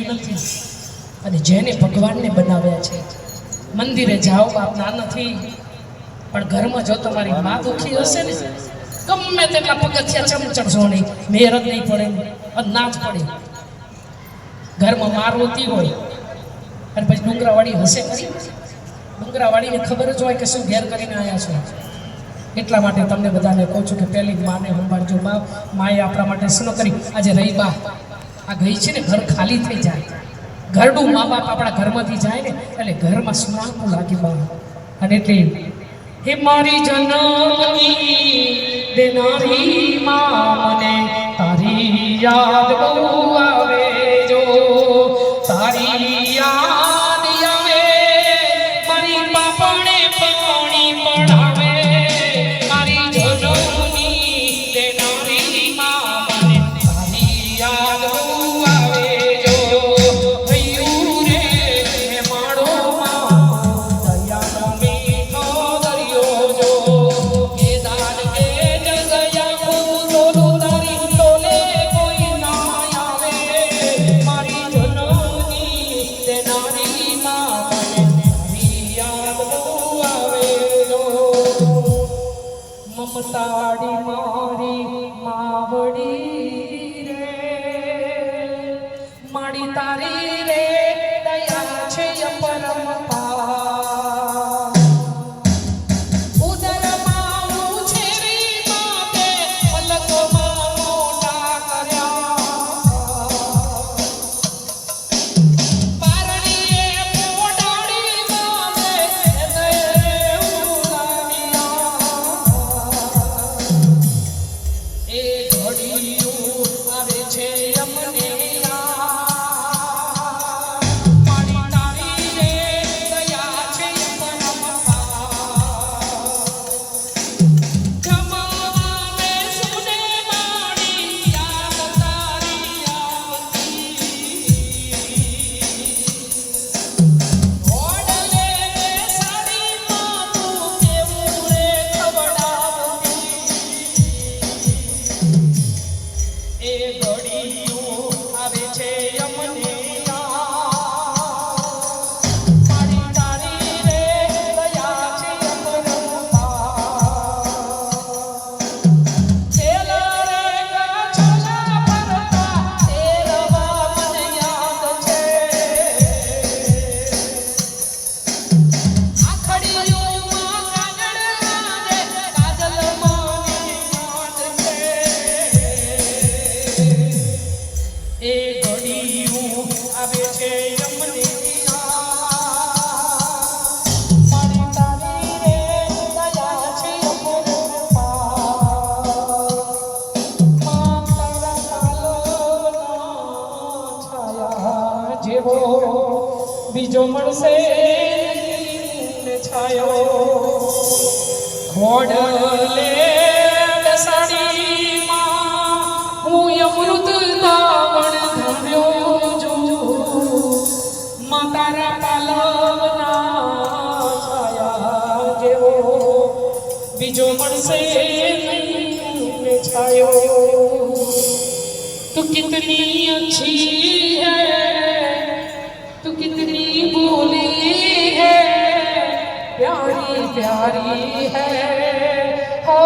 એવી નથી. અને જેને ભગવાનને બનાવ્યા છે, મંદિરે જાઓ બાપના નથી, પણ ઘરમાં જો તમારી મા દુખી હશે ને, ગમે તેટલા પગથિયા ચમચડશો નહીં, મેર જ નહીં પડે અને ના જ પડે. ઘરમાં માર હોતી હોય અને પછી ડુંગરાવાળી હશે ખરી? ડુંગરાવાળીને ખબર જ હોય કે શું ઘેર કરીને આવ્યા છો. એટલા માટે તમને બધાને કહું છું કે પહેલી માને સંભાળજો. માએ આપણા માટે શું કરી? આજે રહી બા આ ગઈ છે ને, ઘર ખાલી થઈ જાય. ઘરનું મા બાપ આપણા ઘરમાંથી જાય ને એટલે ઘરમાં સુનામું લાગે બા. અને એટલે હે મારી જનની દેનારી માં, મને તારી યાદ બહુ આવે જો, તારી યાદ આવે, મારી પાપણે પાણી પડાવે, મારી જનની દેનારી માં, મને તારી યાદ બહુ આવે જો. ભૈયું રે હે મારો માં, દયાનો મીઠો દરિયો જો, કે દાન કે જગયા ફૂલો તારી ટોલે કોઈ ના આવે, મારી જનની દેનારી માં, મને તારી યાદ બહુ આવે જો. મમતાડી મારી માવડી રે, માડી તારી રે દયા છે અપરંપાર. ઉદરમાં ઉછેરી માતે પલકોમાં મોટા કર્યા, પારણીએ પોડાડી માતે હૃદય ઉલાવ્યા. એ ઘડીયું આવે છે અમને યાદ, મારી તારી રે દયા છે અપરંપાર. જમાવા બેસુને મારી યાદ તારી આવતી, ઓડલે બેસાડી માં તું કેવું રે ખવડાવતી. એ ઘડીયું આવે છે અમને યાદ, મારી તારી રે દયા છે અપરંપાર. છેલ્લા રે છોલા ફરતા તેરવા મને યાદ છે, આખડીઓમાં કાજળ રાજે કાજલ માની યાદ છે. એ ઘડીયું આવે છે અમને યાદ, મારી તારી રે દયા છે અપરંપાર. માં તારા પાલવના છાયા જેવો બીજો મળશે નહીં ને છાયો. ઘોડલે બેસાડી માં હું અમૃત દાવણ ધર્યો છું, માં તારા પાલવના છાયા જેવો બીજો મળશે નહીં ને છાયો. तू कितनी अच्छी है, तू कितनी भोली है, प्यारी प्यारी है हो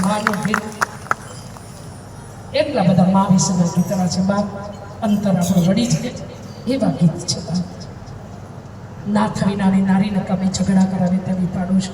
માનું ગીત, એટલા બધા મા વિશેના ગીતના છે બાપ. અંતર આપણું વળી જાય એવા ગીત છે બાપ. નાથ વિનાની નારી નકામી ઝઘડા કરાવે તેવી પાડોશ.